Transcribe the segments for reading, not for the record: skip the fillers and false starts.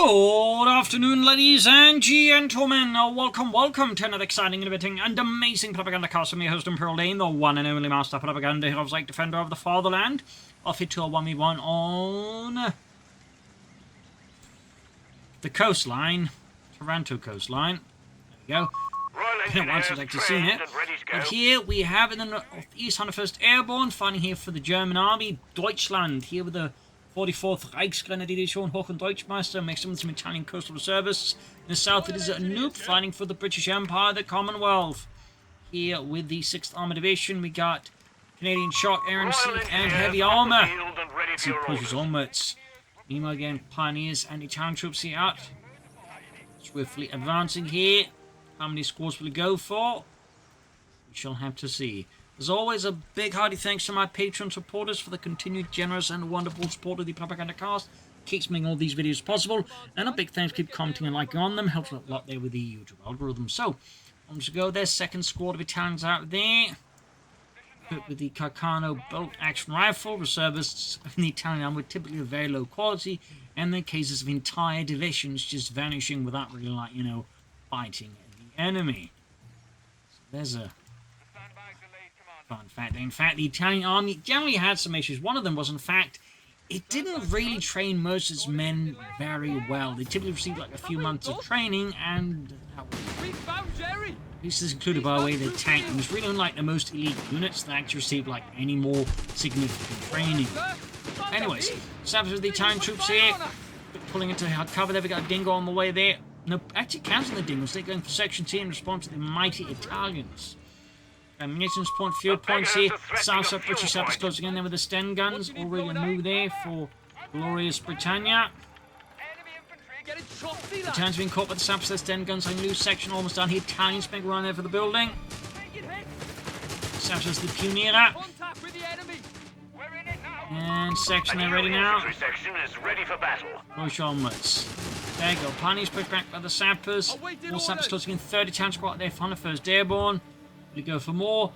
Good afternoon, ladies and gentlemen. Welcome to another exciting, innovating, and amazing Propagandacast. I'm your host, Imperial Dane, the one and only master propaganda heroes like defender of the fatherland. Off it to a 1v1 on the coastline, Taranto coastline. There we go. Once I'd like to see it. But here we have in the northeast 101st Airborne, fighting here for the German Army, Deutschland, here with the 44th Reichsgrenadier Hoch- Deutschmeister, mixed with some Italian coastal reservists. In the south it is a Noob fighting for the British Empire, the Commonwealth. Here with the 6th Armour Division we got Canadian Shock, Air and Sea and Heavy Armour. See pushes onwards. Meanwhile again, Pioneers and Italian troops here out. Swiftly advancing here. How many squads will it go for? We shall have to see. As always, a big hearty thanks to my Patreon supporters for the continued generous and wonderful support of the Propagandacast. Keeps making all these videos possible. And a big thanks, keep commenting and liking on them. Helps a lot there with the YouTube algorithm. So, on to go. There's second squad of Italians out there. Equipped with the Carcano bolt action rifle. Reservists in the Italian army were typically of very low quality. And in cases of entire divisions just vanishing without really, fighting the enemy. So there's a fun fact. In fact, the Italian army generally had some issues. One of them was, in fact, it didn't really train most of its men very well. They typically received a few months of training, and this is included, by the way, the tank. It was really unlike the most elite units that actually received any more significant training. Anyways, established with the Italian troops here, pulling into hard cover there. We got a dingo on the way there. No, actually counting the dingos, they're going for Section T in response to the mighty Italians. Munitions point, fuel points here. South British Sappers closing in there with the Sten guns. Already a move there for glorious Britannia. Italians being caught by the Sappers, their Sten guns. I lose section almost down here. Italians make a run there for the building. Sappers the Pioneer. And section they're ready now. Push onwards. There you go. Pioneers pushed back by the Sappers. More Sappers closing in. 30 Italian squad there for 101st Airborne. We go for more.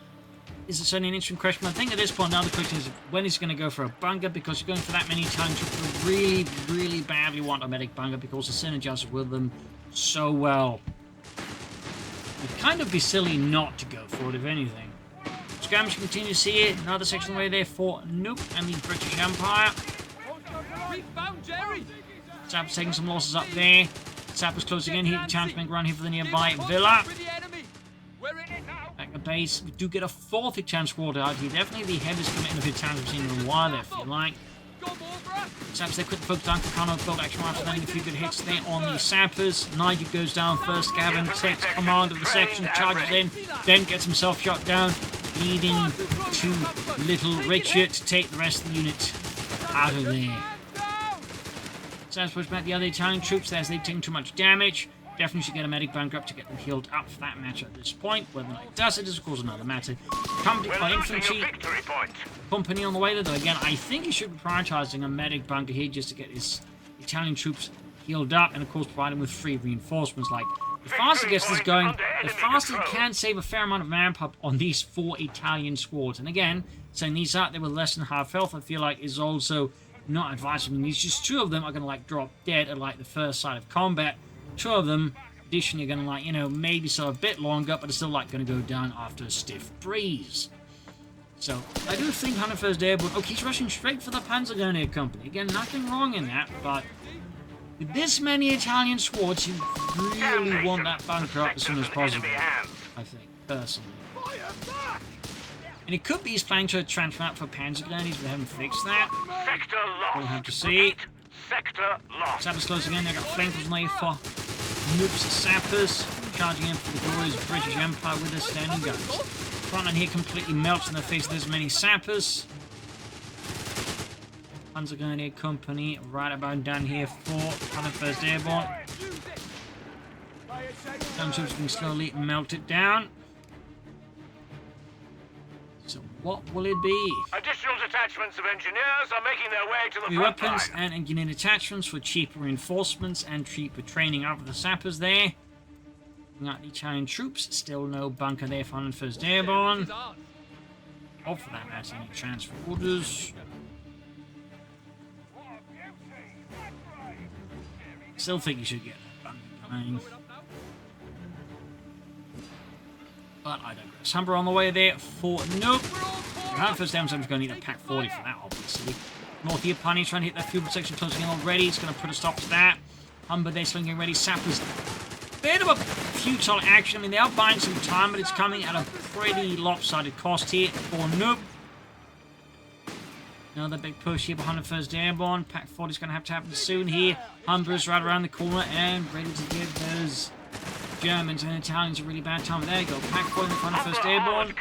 Is it certainly an interesting question? I think at this point now the question is when he's going to go for a bunker, because you're going for that many Italian troops who really badly want a medic bunker because the synergizes with them so well. It'd kind of be silly not to go for it, if anything. Skirmish continues here. Another section away there for Noob and the British Empire. Sappers taking some losses up there. Sappers closing in here. Chance make run here for the nearby villa. Back to base. We do get a 4th Italian squad out here. Definitely the heaviest commitment of Italians we've seen in a while, if you like. Sappers, they quick focus down. Carcano build action rifle, landing a few good hits there on the Sappers. Nigel goes down first. Gavin takes command of the section, charges in, then gets himself shot down, leading to Little Richard to take the rest of the unit out of there. Sappers push back the other Italian troops there as they've taken too much damage. Definitely should get a medic bunker up to get them healed up for that match at this point. Whether or not it does, it is of course another matter. Company infantry company on the way though. Again, I think he should be prioritizing a medic bunker here just to get his Italian troops healed up, and of course provide them with free reinforcements. The faster it gets this going, the faster it can save a fair amount of manpower on these 4 Italian squads. And again, sending these out there with less than half health, I feel like is also not advisable. I mean, these just 2 of them are going to drop dead at the first side of combat. 2 of them, additionally, are going to, maybe so a bit longer, but it's still, going to go down after a stiff breeze. So, I do think 101st Airborne... Oh, he's rushing straight for the Panzergrenadier Company. Again, nothing wrong in that, but with this many Italian squads, you really want that bunker up as soon as possible, I think, personally. And it could be he's planning to transfer out for Panzergrenadiers, we haven't fixed that. We'll have to see. Sappers closing in, they've got flankers on there for Noob's Sappers, charging in for the glorious British Empire with their standing guns. Front line here completely melts in the face of this many Sappers. Panzergrenadier Company right about down here for 101st Airborne. Some troops can slowly melt it down. So what will it be? Additional detachments of engineers are making their way to the New front weapons line. and engineering attachments for cheaper reinforcements and cheaper training of the Sappers there. Looking at the Italian troops, still no bunker there for 101st Airborne. Or for that matter, any transfer orders. Still think you should get that done. But I digress. Humber on the way there for nope. First down, so I'm going to need a pack 40 for that, obviously. North here, Pioneer's trying to hit that fuel protection closing in already. It's going to put a stop to that. Humber there, slinging ready. Sappers. Bit of a futile action. I mean, they are buying some time, but it's coming at a pretty lopsided cost here for nope. Another big push here behind the 1st Airborne. Pack 40 is going to have to happen soon here. Humber's right around the corner and ready to give those Germans and Italians a really bad time. There you go. Pack 40 in front of 1st Airborne.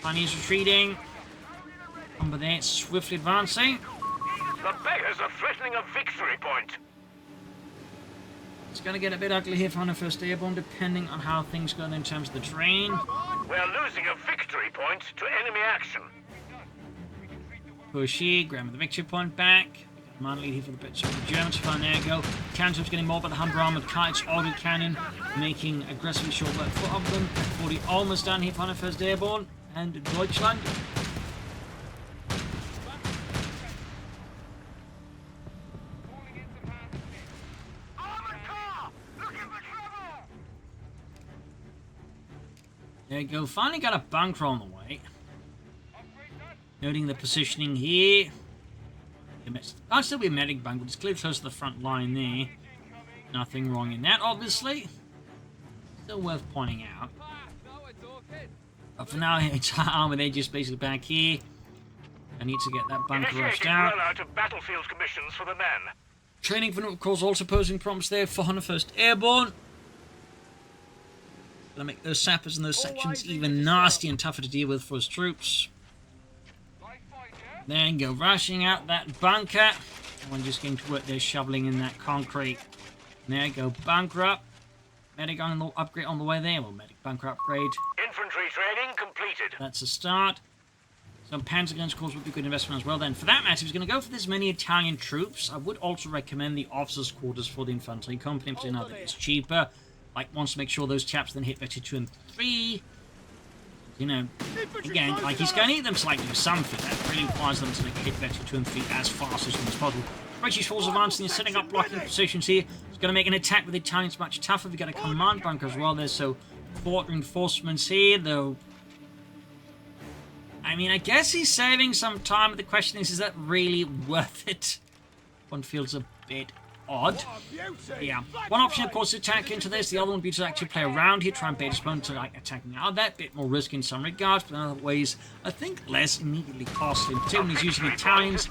Pioneers retreating. Humber there, swiftly advancing. The beggars are threatening a victory point. It's going to get a bit ugly here for 101st Airborne, depending on how things go in terms of the terrain. We're losing a victory point to enemy action. Push here, grabbing the victory point back. Command lead here for the bits of the Germans. Fine, there you go. Taranto's getting more by the Humber armored kites, auto cannon, making aggressively short work of them. 40 almost down here for 101st Airborne and Deutschland. There you go. Finally got a bunker on the way. Noting the positioning here. I'll still be a medic bunker, but it's clear close to the front line there. Nothing wrong in that, obviously. Still worth pointing out. But for now, it's Armour. They're just basically back here. I need to get that bunker rushed out. Of battlefield commissions for the men. Training for of course also posing problems there for 101st Airborne. Gonna make those sappers and those sections even nasty and tougher to deal with for his troops. There you go, rushing out that bunker. Everyone just getting to work there, shoveling in that concrete. There you go, bunker up. Medic on the upgrade on the way there. Well, medic bunker upgrade. Infantry training completed. That's a start. Some panzer guns, of course, would be a good investment as well. Then, for that matter, if he's going to go for this many Italian troops, I would also recommend the officers' quarters for the infantry company. Because I think it's cheaper. Like, wants to make sure those chaps then hit Vector 2 and 3. You know, again, like, he's going to need them to, like, do something. That really requires them to, like, hit Vector 2 and 3 as fast as possible. British forces advancing and setting up blocking positions here. He's going to make an attack with the Italians much tougher. We've got a command bunker as well there, so fort reinforcements here, though. I mean, I guess he's saving some time, but the question is that really worth it? One feels a bit odd. Yeah. One option, of course, is to attack into this. The other one would be to actually play around here, try and bait his opponent to, like, attacking out of that. Bit more risky in some regards, but in other ways, I think less immediately costly. Particularly when he's using Italians,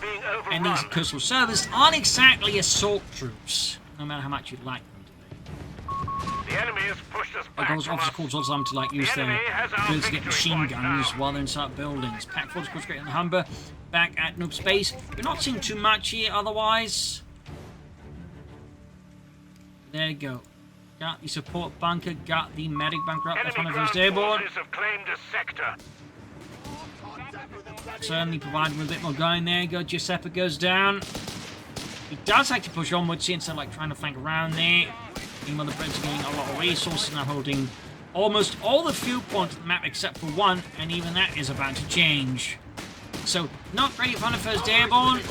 and these coastal service aren't exactly assault troops, no matter how much you'd like them to be. The enemy has pushed us back. Of course, officer calls also them to, like, use their ability to get machine guns while they're inside buildings. Pack 4 is great on the Humber. Back at noob space. We're not seeing too much here otherwise. There you go. Got the support bunker, got the medic bunker up. That's one of those airborne. Certainly providing with a bit more going there. Go, Giuseppe goes down. He does like to push onwards here instead of, like, trying to flank around there. Meanwhile, the Brits are getting a lot of resources now, holding almost all the fuel points of the map except for one, and even that is about to change. So, not great for 101st Airborne.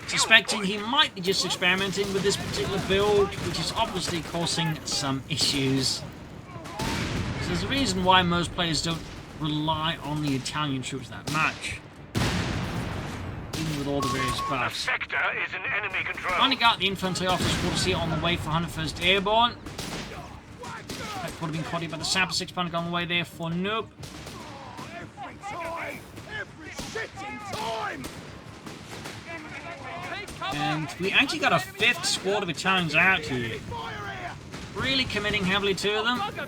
Suspecting he might be just experimenting with this particular build, which is obviously causing some issues. So there's a reason why most players don't rely on the Italian troops that much, even with all the various buffs. Sector is in enemy control. Finally got the infantry officers quarters here on the way for 101st Airborne. That would have been caught by the Sapper 6 Panic on the way there for Noob. Every sitting time. And we actually got a 5th squad of Italians out here. Really committing heavily to them. Like the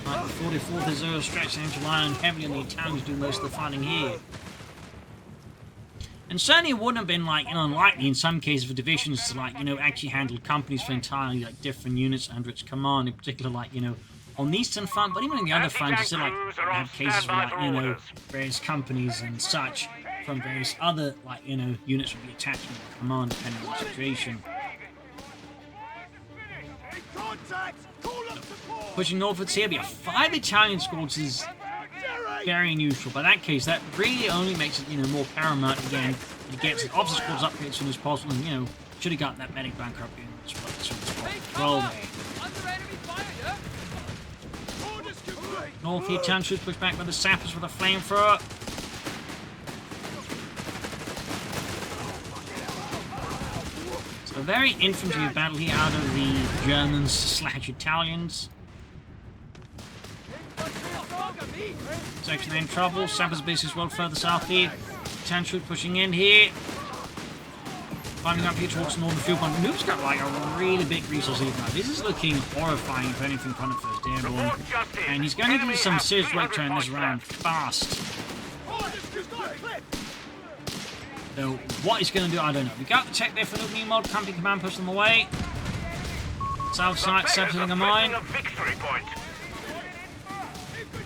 44th is stretching out to rely heavily on the Italians doing most of the fighting here. And certainly it wouldn't have been, like, you know, unlikely in some cases for divisions to, like, you know, actually handle companies for entirely, like, different units under its command, in particular, like, you know, on the Eastern Front, but even on the other fronts, you still, like, have cases where, like, you know, various companies and such from various other, like, you know, units would be attached to the command depending on the situation. Pushing northwards here, we have 5 Italian squads is very unusual. By that case, that really only makes it, you know, more paramount again He gets the officer squads up here as soon as possible, and, you know, should have gotten that medic bunker up here as soon as possible. North here, town troops pushed back by the sappers with a flamethrower. So a very infantry battle here out of the Germans/Italians. Section in trouble. Sappers base is well further south here. Town troops pushing in here. Climbing up here towards the northern field point. Noob's got like a really big resource here now. This is looking horrifying for anything from the 1st Airborne. And he's going to do some serious weight turn this round fast. So what he's going to do, I don't know. We got the tech there for Noob Mode. Company command push them away. South side, settling a mine.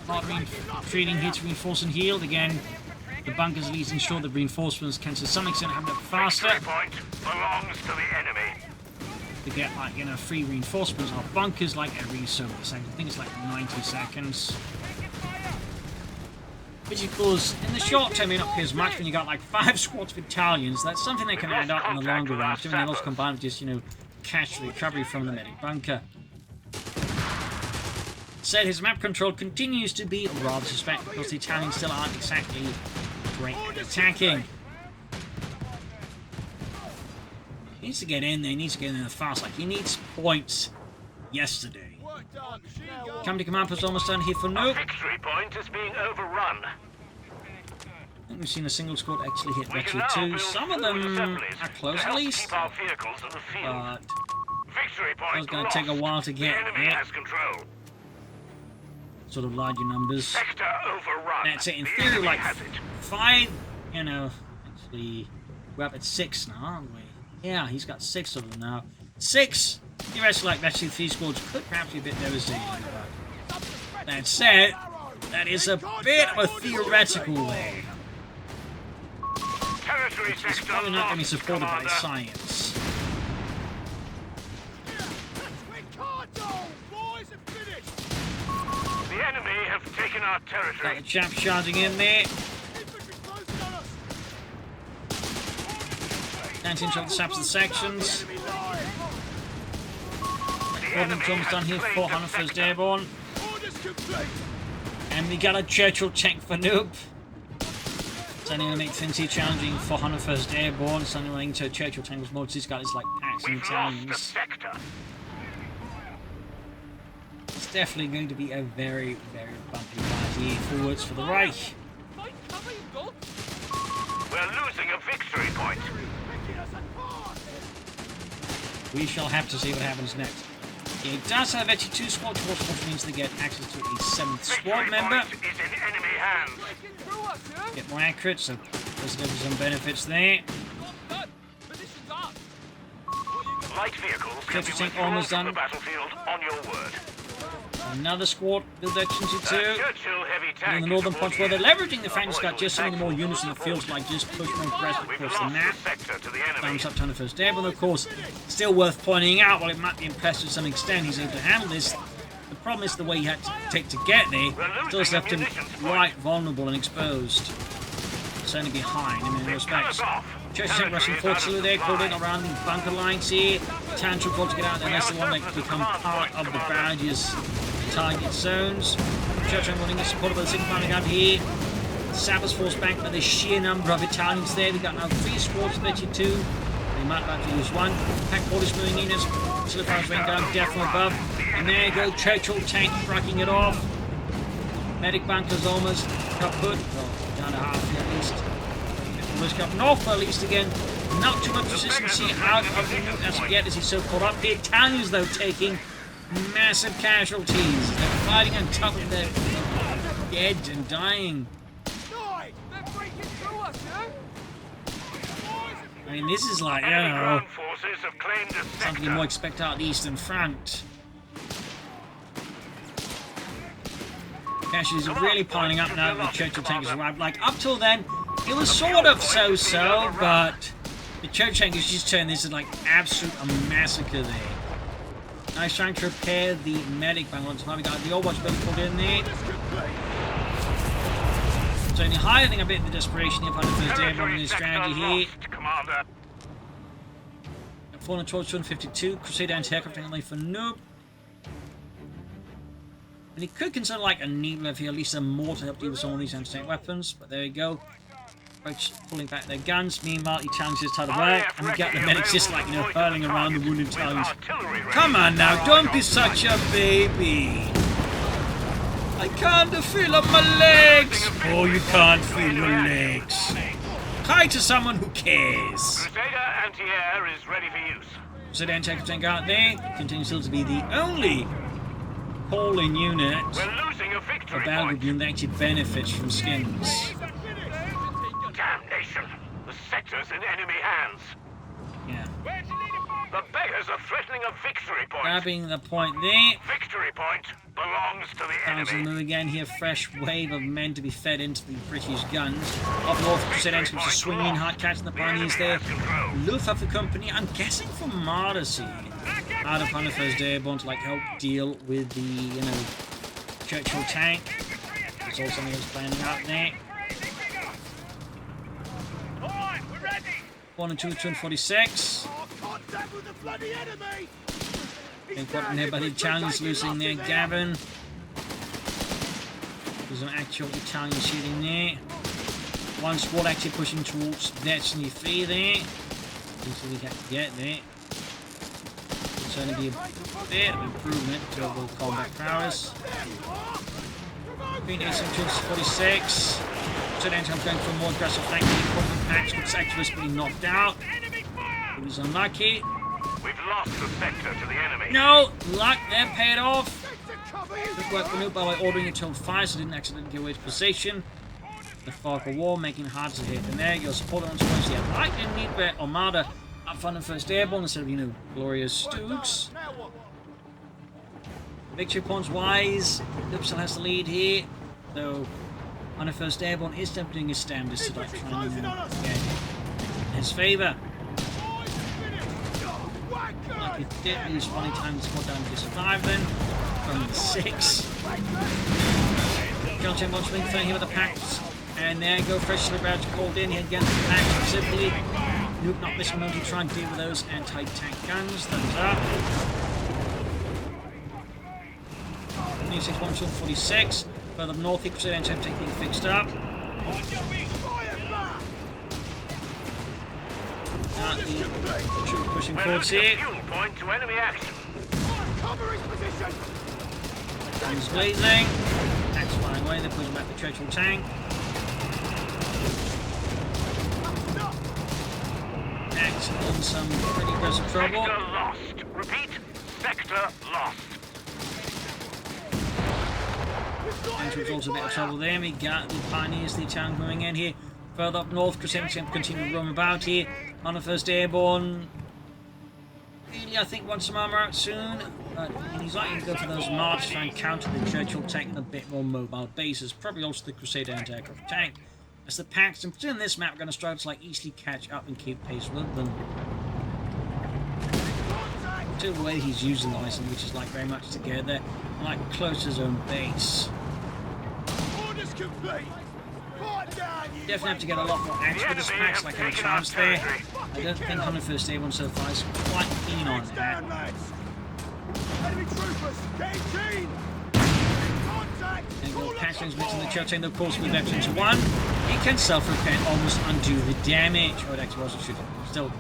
Not retreating here to reinforce and healed. Again, the bunkers at least ensure that reinforcements can to some extent have it faster. Belongs to the enemy. To get, like, you know, free reinforcements off bunkers like every so many seconds. I think it's like 90 seconds. Which, of course, in the short term may not appear as much when you got like 5 squads of Italians. That's something that can add up in the longer run. Doing that also combined with just, you know, cash recovery from the medic bunker. Said his map control continues to be rather suspect because the Italians still aren't exactly great at attacking. He needs to get in there, he needs to get in there fast. Like, he needs points yesterday. Company command post almost done here for Noob. Victory point is being overrun. I think we've seen a single squad actually hit Victory 2. Some of them are close at least. But it's going to take a while to get here. Sort of larger numbers. That's it. In theory, like 5, you know, actually, we're up at 6 now, aren't we? Yeah, he's got 6 of them now. 6! You actually like actually 3 squads could perhaps be a bit devastating. But that said, that is a bit of a theoretical there. It's probably not going to be supported by science. The enemy have taken our territory. Got the chap charging in there. 19 shot the saps of the sections. Ordnance almost done here for 101st Airborne. And we got a Churchill tank for Noob. Sending an 8th challenging for 101st Airborne. Sending a to Churchill tank with most he's got his like packs and Italians. It's definitely going to be a very, very bumpy fight here forwards for the Reich. We're losing a victory point. We shall have to see what happens next. It does have actually 2 squad force, which means they get access to a 7th squad member. Is in enemy hands. Get more accurate, so there's going to be some benefits there. Light vehicles can be tank almost done. the battlefield on your word. Another squad build action to 2. In the northern points where they're leveraging the fact it's got just so many more units in the field, like just push more aggressive across the map. Thumbs up to the 1st Airborne, of course. Still worth pointing out, while it might be impressive to some extent, he's able to handle this. The problem is the way he had to take to get there still has left him quite vulnerable and exposed. Certainly behind in many respects. Churchill rushing forward slowly there, called in around the bunker lines here. Taranto got to get out there unless they want to become part of the barrages target zones. Churchill running is supported by the 2nd Planning Guard here. Sappers forced back by the sheer number of Italians there. They got now 3 squads, betting 2. They might have to use 1. Pack orders moving in as Silverfire's rain down, death from above. And there you go, Churchill tank fracking it off. Medic bunker's almost kaput. Well, down to half at least. Almost up north at least again. Not too much resistance here out of the Noob as yet as he's so caught up. The Italians though taking massive casualties. They're fighting on top of their dead and dying. I mean, this is like, you know, something you more expect out of the Eastern Front. Casualties are really piling up now that the Churchill tank has arrived. Like, up till then, it was sort of so-so, but the Churchill tank has just turned this into, like, absolute massacre there. Now he's trying to repair the medic by once. Now we got the Overwatch building pulled in there. It's only hiding a bit of the desperation of 101st Airborne in his strategy here. Commander. 412, 252, Crusader anti-aircraft only for noob. And he could consider like a needler if he at least a more to help deal with some of these anti-tank weapons, but there you go. Boats pulling back their guns. Meanwhile, he challenges to the work, and we get the medics just like, you know, hurling around the wounded toes. Come on now, don't be such a baby. I can't feel up my legs. Oh, you can't feel your legs. Hi to someone who cares. Crusader anti-air is ready for use. So the anti-tank tank out there continues still to be the only polling unit We're losing a victory about point. being that actually benefits from skins. Damnation! The sector's in enemy hands. Yeah. The beggars are threatening a victory point. Grabbing the point there. Victory point belongs to the Sounds to enemy. move again here. Fresh wave of men to be fed into the British guns. Up north, Crusader entrance is swinging hard, catching the pioneers there. Luftwaffe company, I'm guessing from Mardercy, out of 101st Airborne to like help deal with the, you know, Churchill tank. There's also something else planning out there. 1 and 2, 246. Being caught in there by the Italians, losing there. Gavin. There's an actual Italian shooting there. One squad actually pushing towards Destiny 3 there. Until we get there. It's only be a bit of improvement to overall combat prowess. Green 246. So then I'm going for a more aggressive flank. The packs with activists being knocked out. It was unlucky. We've lost the sector to the enemy. No! Luck, they're paid off. Good work for Noob by ordering it to fire so didn't accidentally give away his position. The Falcon War making it hard to hit. And there, your support on supposed to have lightning need where Armada up front and first airborne instead of, you know, glorious Stooks. Victory points wise, Noob still has the lead here. Though 101st Airborne is tempting his stand just to like try and get in his favour. Like he did lose 20 times more damage to survive then. From the 6. Counting once being thrown here with the packs. And there you go, fresh to the badge called in here against the packs specifically. Noob not missing moment to try and deal with those anti-tank guns. Thumbs up. 26, 146. Further up north, Crusader anti-tank being fixed up. The troop pushing forwards here. Point to enemy action. Guns blazing. Tanks flying away, they're pushing back the Churchill tank. Tanks in some pretty aggressive trouble. Sector lost. Repeat, sector lost. Tanks was also a bit of trouble there. We got the pioneers, the Italian coming in here. Further up north, Crusader continue to roam about here. 101st Airborne. Really, I think wants some armour out soon. But he's likely to go for those marches to try and counter the Churchill tank in a bit more mobile bases. Probably also the Crusader anti-aircraft tank. As the packs, and in this map, are going to struggle to like easily catch up and keep pace with them. To the way he's using the Ison, which is like very much together, like close to his own base. Orders complete. Definitely have to get a lot more action with this packs, like a chance there. I don't think 101st Airborne so far is quite keen on that. Enemy troopers, get keen. And go Paxton's mixing the Churchill tank, of course, with veteran to 1. It can self-repair, almost undo the damage. Oh, it actually wasn't shooting. Still,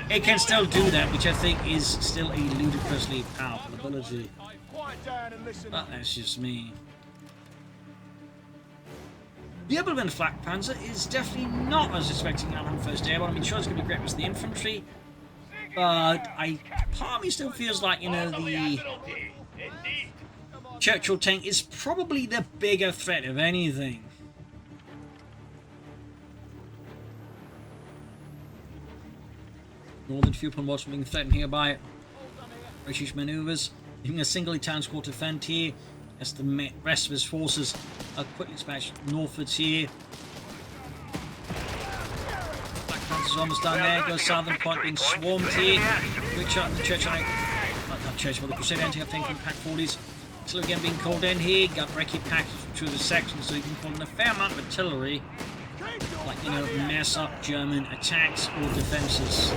it can still do that, which I think is still a ludicrously powerful ability. But that's just me. The ability of the Flak Panzer is definitely not as expecting out on 101st Airborne. I mean, sure, it's going to be great with the infantry, but part of me still feels like, you know, the Churchill tank is probably the bigger threat of anything. Northern Fuel Watch being threatened here by British manoeuvres, leaving a single Italian squad to fend here as the rest of his forces are quickly dispatched northwards here. Black Panzer's almost down there, goes southern point being swarmed here. Good shot in the Churchill, not Churchill, but the Crusader anti-tank from Pack 40s. artillery again being called in here. Got recce package through the section, so you can call in a fair amount of artillery. Like, you know, mess up German attacks or defences.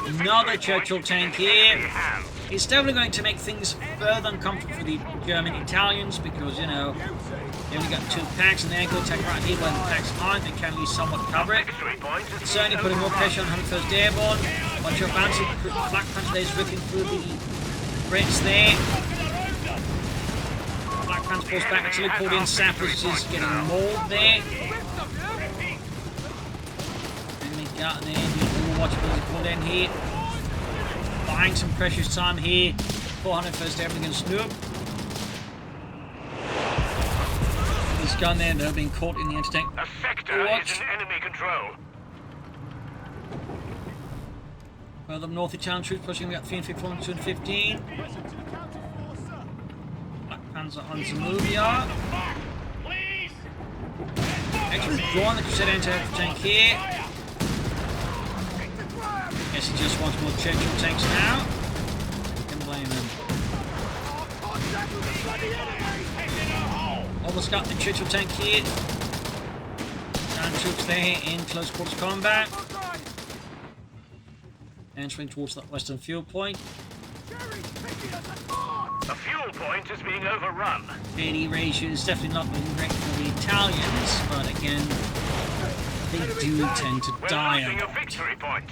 Another Churchill tank here. It's definitely going to make things further uncomfortable for the German Italians because, you know, they only got 2 packs and they're going to attack right here where the packs aren't. They can at least somewhat cover it. It's certainly putting more pressure on 101st Airborne. Bunch of bouncing flak panzers ripping through the Brits there. Black Pants force back until he called in sappers, is getting mauled there. Got there, the watch ability called in here. Buying some precious time here. 401st Airborne against Snoop. This gun there, though, being caught in the anti-tank. A sector is in enemy control. Further up north, Italian troops pushing. We got 350, 215. Black Panzer on Zamuvia. Actually withdrawing the Crusader anti-tank here. Guess he just wants more Churchill tanks now. I can blame him. Almost got the Churchill tank here. Down troops there in close quarters combat. Entering towards that western fuel point. The fuel point is being overrun. KD ratio is definitely not looking great for the Italians, but again, they do tend to die a lot. Victory point.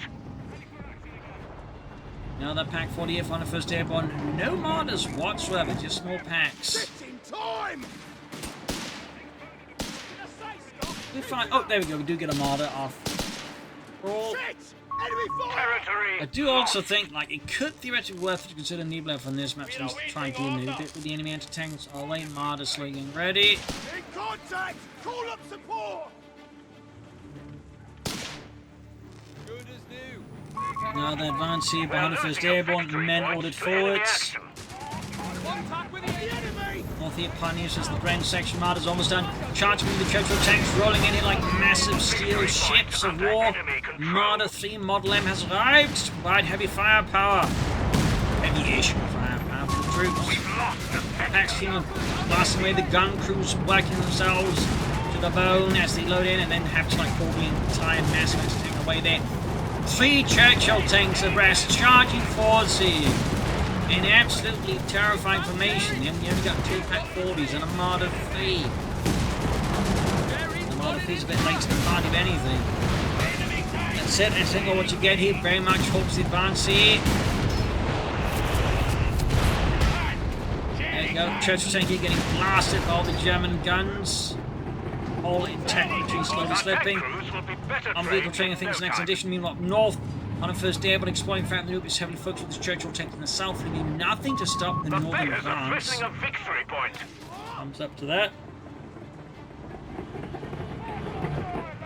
Now that pack 40th 101st Airborne, no martyrs whatsoever, just small packs. We find, oh, there we go, we do get a martyr off. Roll. I do also think, like, it could theoretically be worth it to consider Niblev on this map, so he's trying to limit a bit with the enemy anti-tanks. I'll lay martyr slinging ready. In contact! Call up support! Good as new. Now the advance here by 101st Airborne, men ordered forwards. North here, pioneers as the Brent section, martyrs almost done. Charging with the Churchill tanks, rolling in here like massive steel ships of war. Martyr 3 Model M has arrived to provide heavy firepower. Heavy-ish firepower for the troops. Packs team blasting away the gun crews, working themselves to the bone as they load in and then have to like pull the entire massive tank away there. 3 Churchill tanks abreast, charging forwards here. In absolutely terrifying formation. You only got 2 pack 40s and a Marder 3. The Marder 3's a bit late to the party of anything. That's it, I think what you get here. Very much hopes the advance here. There you go, Churchill tank here getting blasted by all the German guns. All technically slowly slipping. Unbelievable training things next edition. Meanwhile, up north, 101st Airborne exploring throughout the loop is heavily focused with the Churchill tank in the south, leaving nothing to stop the northern advance. Thumbs up to that.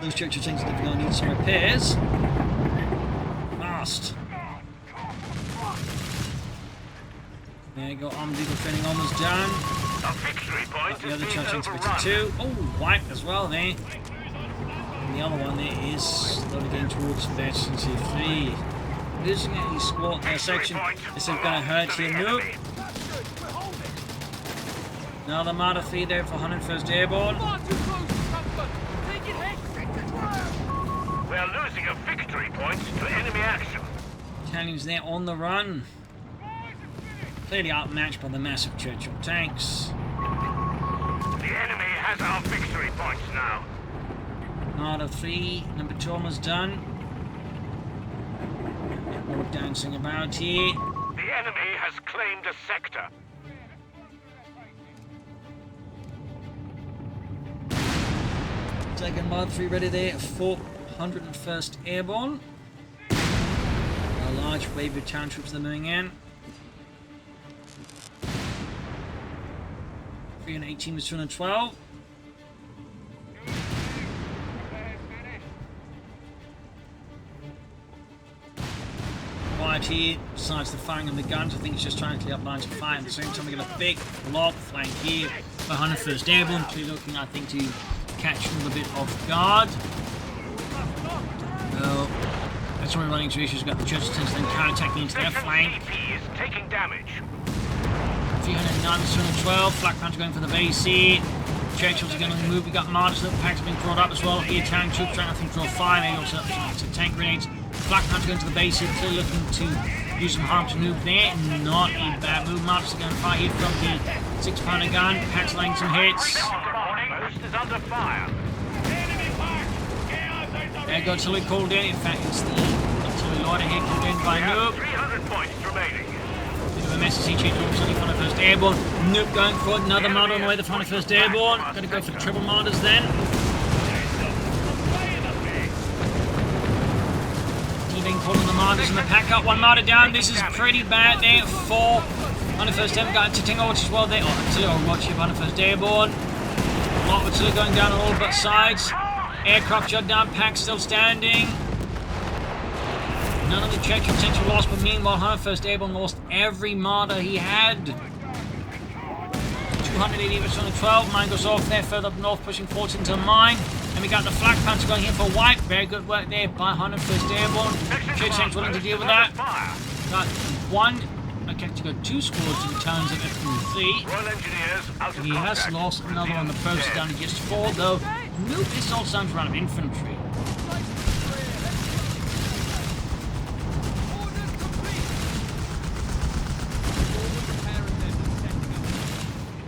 Those Churchill tanks are definitely going to need some repairs. Fast. There you go, armored vehicle training almost done. The other Churchill tanks are 52. Oh, wiped as well there. And the other one there is slowly getting towards efficiency 3. Losing a squat their section. This is going to hurt here. Nope. Now the Marder 3 there for 101st Airborne. We are losing a victory point to enemy action. Italians there on the run. Clearly outmatched by the massive Churchill tanks. The enemy has our victory points now. Marder 3, number 2 almost done. More dancing about here. The enemy has claimed a sector. Second Marder 3 ready there for 101st Airborne. A large wave of town troops that are moving in. 318 to 212. Quiet here, besides the firing of the guns. I think it's just trying to clear up lines of fire. At the same time, we get a big block flank here for 101st Airborne. Clearly looking, I think, to catch a little bit off guard. Well, that's when we're running into issues. We've got the Churchill tanks then counter-attacking into their flank. Is taking damage. 309 with 212. Flak Panther going for the base here. Churchills are going to move. We got Martyrs. Little packs being brought up as well. Here, Italian troops trying to draw fire. They also have some tank grenades. Flak Panther going to the base here. Clearly looking to use some harm to move there. Not a bad move. Martyrs are going to fire here from the 6-pounder gun. Packs laying some hits. Post is under fire. There you go, artillery called in. In fact, it's the artillery loader here called in by Noob. 300 points remaining. Bit of a mess as he changes over to the 101st Airborne. Noob going for it. Another martyr on the way, the 101st Airborne. Going to go for triple martyrs then. Even calling the martyrs in the pack up. One martyr down. This is pretty bad there. 4 101st Airborne. Got to Tingle Watch as well there. Oh, artillery watch here, 101st Airborne. A lot of artillery going down on all but sides. Aircraft shut down, pack still standing. None of the Churchill tanks were lost, but meanwhile, 101st Airborne lost every martyr he had. 280 versus 112. Mine goes off there, further up north, pushing forwards into the mine. And we got the Flak Panther going here for a wipe. Very good work there by 101st Airborne. Churchill tanks willing to deal with that. Got one. Okay, actually got 2 squads in terms of infantry. He has lost another on the post, down to just 4 though. Noob is all sounds around of infantry.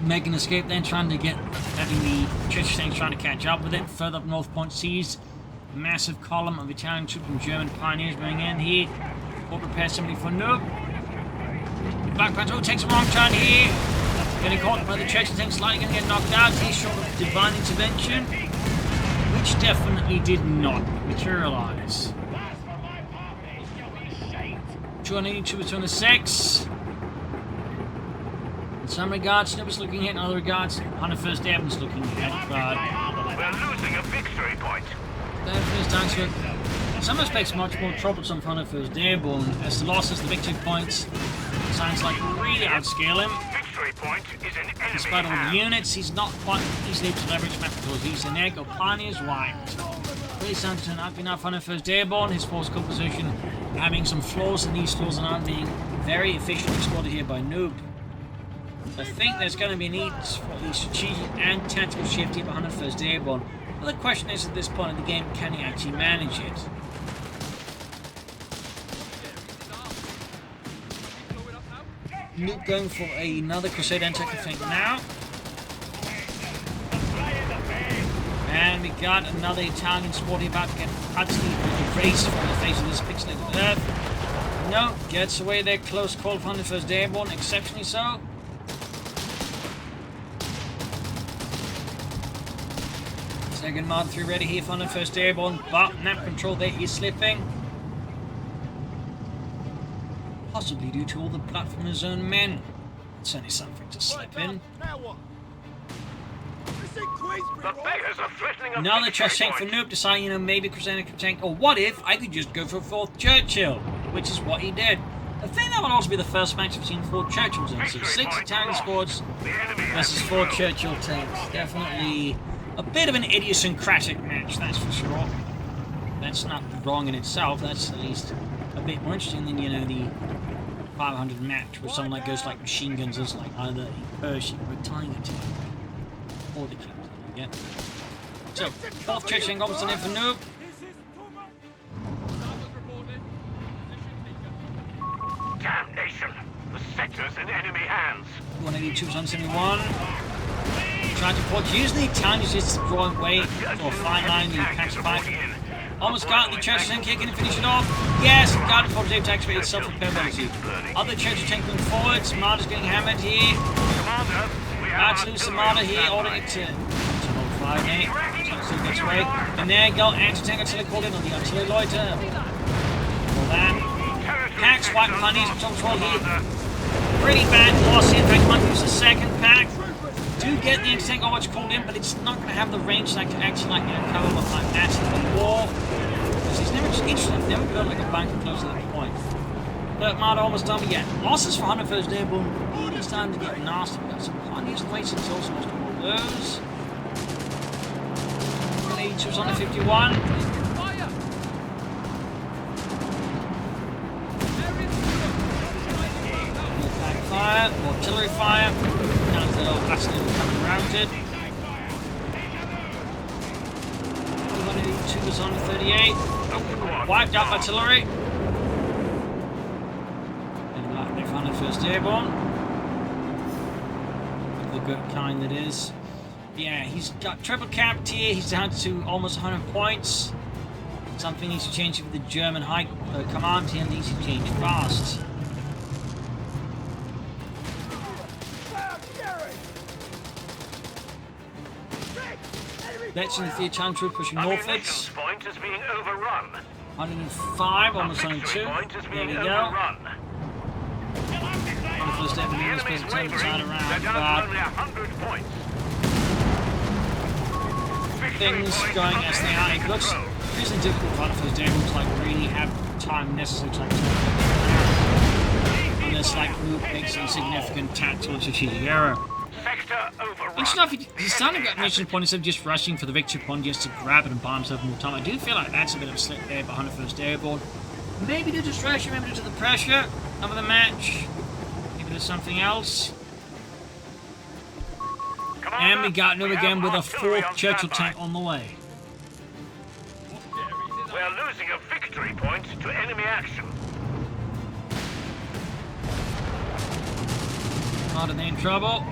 Making an escape then, having the Churchill tanks trying to catch up with it. Further up north, point sees a massive column of Italian troops and German pioneers going in here. Or prepare somebody for Noob. Black Panther takes a wrong turn here. Getting caught by the Churchill tank, slightly going to get knocked out. He's short of divine intervention, which definitely did not materialize. 282 with 206. In some regards, Snoop's looking ahead. In other regards, 101st Airborne's looking ahead. But we're losing a victory point. First time to in some respects much more troublesome for 101st Airborne, as the losses, the victory points, sounds like really outscale him. Victory point is an enemy. Despite all the units, he's not quite easily able to leverage map because he's an egg or pioneers wiped. Really sounds to turn out enough 101st Airborne, his force composition having some flaws, and these flaws are not being very efficiently exploited here by Noob. I think there's going to be a need for a strategic and tactical shift here by 101st Airborne. Well, the question is, at this point in the game, can he actually manage it? Noob going for another Crusade anti-tank, I think, now. And we got another Italian squad here about to get practically erased from the face of this pixelated earth. No, gets away there, close call for 101st Airborne, exceptionally so. Second Mark 3 ready here for 101st Airborne, but map control there is slipping. Possibly due to all the blood from his own men. It's only something to slip in. The beggars are threatening a Now the victory chest tank for point. Noob deciding, you know, maybe Crusader could tank, or what if I could just go for a 4th Churchill, which is what he did. I think that would also be the first match I've seen 4 Churchills in, so 6 Italian squads versus 4 Churchill tanks. Definitely a bit of an idiosyncratic match, that's for sure. That's not wrong in itself, that's at least a bit more interesting than, you know, the 500 match where someone like goes like machine guns is like either a Pershing or a Tiger tank. Or the Captain, yeah. So, 4th Churchill Goblins in for Noob. Damnation! The sector's in enemy hands. 180 troops on 71. Trying to port using the Italians just drawing away or fine line the packs fight. Almost got the Churchill tank here, can he finish it off? Yes, got it for Dave to activate its self-repair ability. Other Churchill tank moving forward, Martyr's getting hammered here. Commander, we have Absolute Samara here, ordering it to 5-8. Still gets away. And there you go, anti-tank artillery called in on the artillery loiter. All that. Packs, white pioneers, control here. Pretty bad loss here. In fact, might use the 2nd pack. Do get the anti-tank watch called in, but it's not going to have the range to actually, like, you know, cover up like that in the war. Because he's never just interesting, never built like a bunker close to the point. But Martyr almost done, but yeah, losses for 101st Airborne. Really starting to get nasty. We've got some pioneers and weights, it's also lost all of those. 182 was on the 51. Fire, or artillery fire. Down to the little artillery coming around it. 2 was on 38. Wiped out artillery. And like they found the 1st Airborne. The good kind that is. Yeah, he's got triple capped here. He's down to almost 100 points. Something needs to change with the German high command here. Needs to change fast. Veteran of the Italian troop pushing northwards. Point is being overrun. 105, almost 102. There we go. On the 1st Airborne unit is supposed to turn the side around, but things going as they are. It looks reasonably difficult for the 1st Airborne to like really have time necessary to like unless like group makes a significant tactical strategic error. Interesting enough, he's starting to get mission point instead of just rushing for the victory point just to grab it and buy himself more time. I do feel like that's a bit of a slip there behind the 1st Airborne. Maybe due to distraction, maybe due to the pressure of the match. Maybe there's something else. And we got him again with a 4th Churchill tank on the way. We're losing a victory point to enemy action. Are they in trouble?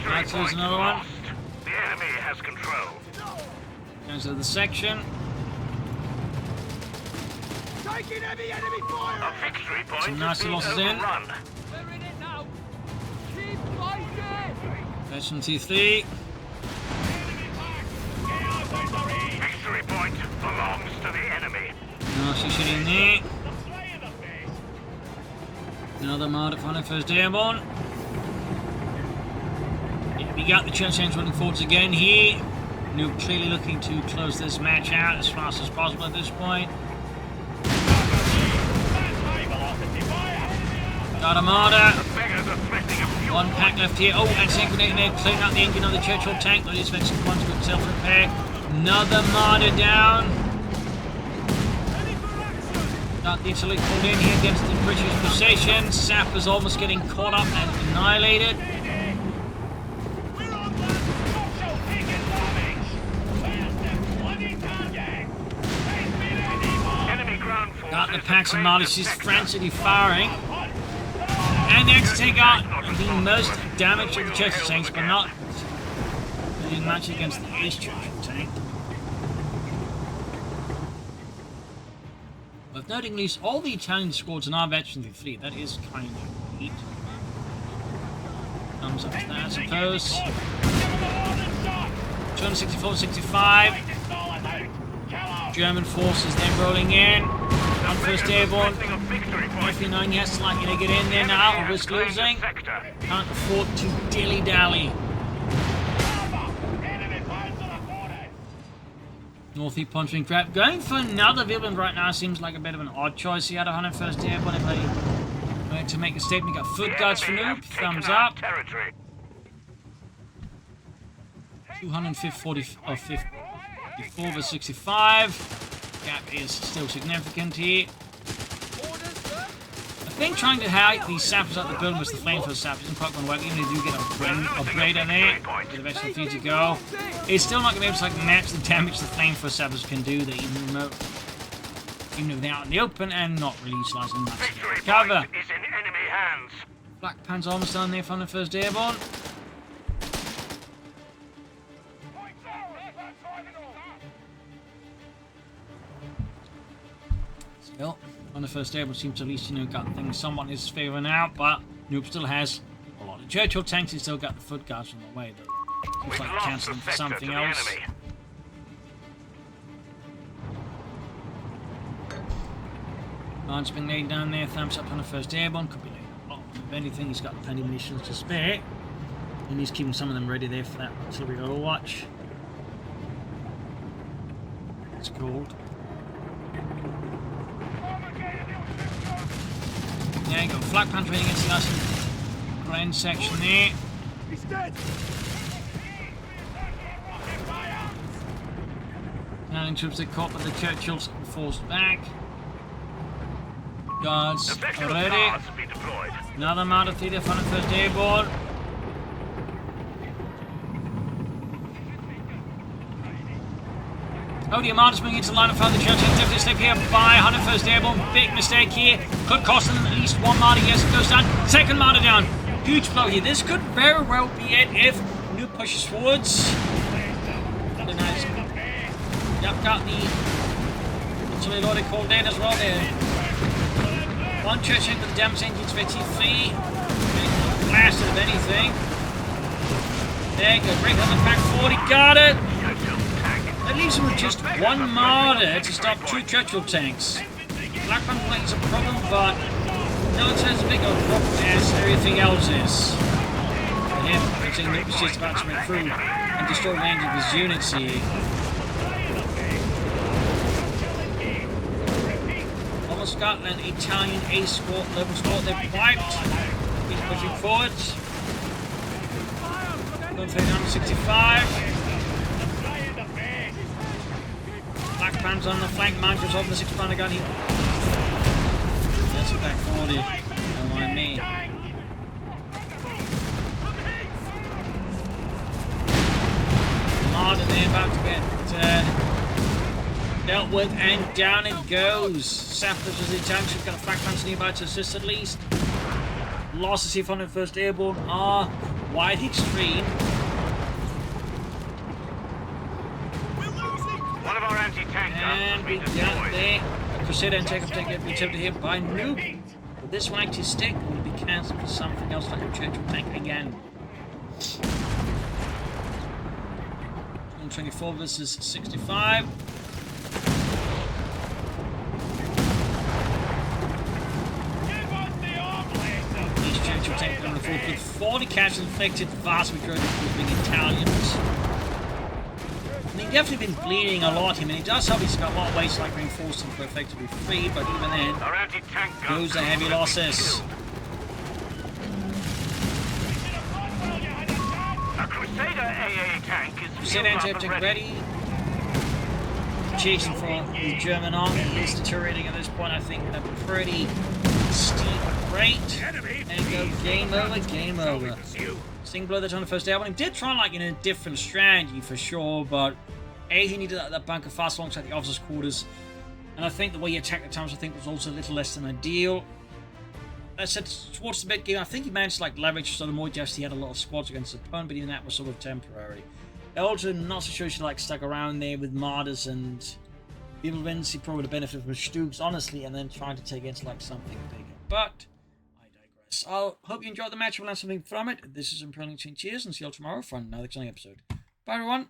Let's lose another one. The enemy has control. Goes to the section. Taking heavy enemy fire! A victory point Some nasty losses in. overrun. We're in it now! Keep fighting! Veteran T3. Victory point belongs to the enemy. Nasty shooting there. Another mod on the 1st Airborne. Yeah, we got the church tanks running forwards again here. Noob clearly looking to close this match out as fast as possible at this point. Got a marder. One pack left here. Oh, and second grenade there, clearing out the engine of the Churchill tank. Those defensive ones got self-repair. Another marder down. Got the Italy pulled in here against the British position. Sappers almost getting caught up and annihilated. Got the packs and Marlies, she's frantically firing. And they have to take out the most damage to the Churchill tanks, but not doing much against the Ace Churchill tank. Worth noting, at least all the Italian squads are now veterans of the fleet. That is kind of neat. Thumbs up to that, I suppose. 264-65. German forces then rolling in. On 1st Airborne. F9, yes, likely to get in there now, or risk losing. Can't afford to dilly-dally. North East punching crap. Going for another villain right now seems like a bit of an odd choice. He had 101st Airborne. If they wanted to make a statement, got foot guards for Noob. Thumbs up. 254 versus 65. Gap is still significant here. I think trying to hide these sappers out the building with the flamethrower sappers isn't quite going to work, even if you do get a upgrade on there. With the extra feet to go. It's still not going to be able to like match the damage the flamethrower sappers can do. They even if they're out in the open and not really utilizing much cover. Is in enemy hands. Black Pan's almost down there from the 1st Airborne. Still, on the 1st Airborne seems to at least, got things somewhat in his favour now, but Noob still has a lot of Churchill tanks. He's still got the foot guards from the way, though. Looks like cancelling for something else. Lines being laid down there, thumbs up on the 1st Airborne. Could be laid up. If anything, he's got plenty of munitions to spare. And he's keeping some of them ready there for that artillery overwatch. It's called. There you go, flak punch right against the last grand section there. He's dead. Italian troops are caught, but the Churchills forced back. Guards are ready. deployed. Another Marder 3 there, 101st Airborne. Oh, the Armada's moving into the line of fire. The church is definitely step here by 101st Airborne. Big mistake here. Could cost them at least one Marder. Yes, it goes down. Second Marder down. Huge blow here. This could very well be it if New pushes forwards. Very nice. Yep, got the artillery called in as well there. One church in with the damage engines 53. Blasted of anything. There you go. Break up the back 40. Got it. That leaves him with just one Marder to stop two Churchill tanks. Blackburn plays a problem, but no one's as big of a problem as everything else is. For him, thinking that was just about to make through and destroy the engine of his units here. Almost Scotland, Italian A squad, level squad, they're wiped. He's pushing forward. Going for 165. Black Pants on the flank, Manchus over the 6-pounder gun here. That's a back 40. Don't mind me. Marder there about to get dealt with, and down it goes. Sappers as the tanks, we've got a Flak Pants nearby to assist at least. Losses here from the 1st Airborne are wide extreme. One of our anti-tank And we got there. A Crusader and take be attempted here by Noob. But this one actually stick will be cancelled for something else like a Churchill tank again. 124 versus 65. These Churchill tanks going forward with 40 casualties inflicted, vast majority of them being Italians. And he's definitely been bleeding a lot. I mean, he does obviously got a lot of ways to like reinforce him for effectively free, but even then, those are heavy losses. A Crusader AA tank is Crusader anti-tank ready. Chasing for the German army is deteriorating at this point. I think at a pretty steep rate. And go game over, game over. Sting blow that on the 1st Airborne. He did try like in a different strategy for sure, but A, he needed that bunker fast alongside the officers' quarters, and I think the way he attacked the towns I think was also a little less than ideal. I said towards the mid game, I think he managed to like leverage so the more just he had a lot of squads against the opponent, but even that was sort of temporary. Elton, not so sure she like stuck around there with Marders and people wins. He probably would have benefited from Stooks, honestly, and then trying to take into like something bigger. But I digress. I hope you enjoyed the match. We'll learn something from it. This is Imperial Cheers, and see you all tomorrow for another exciting episode. Bye, everyone.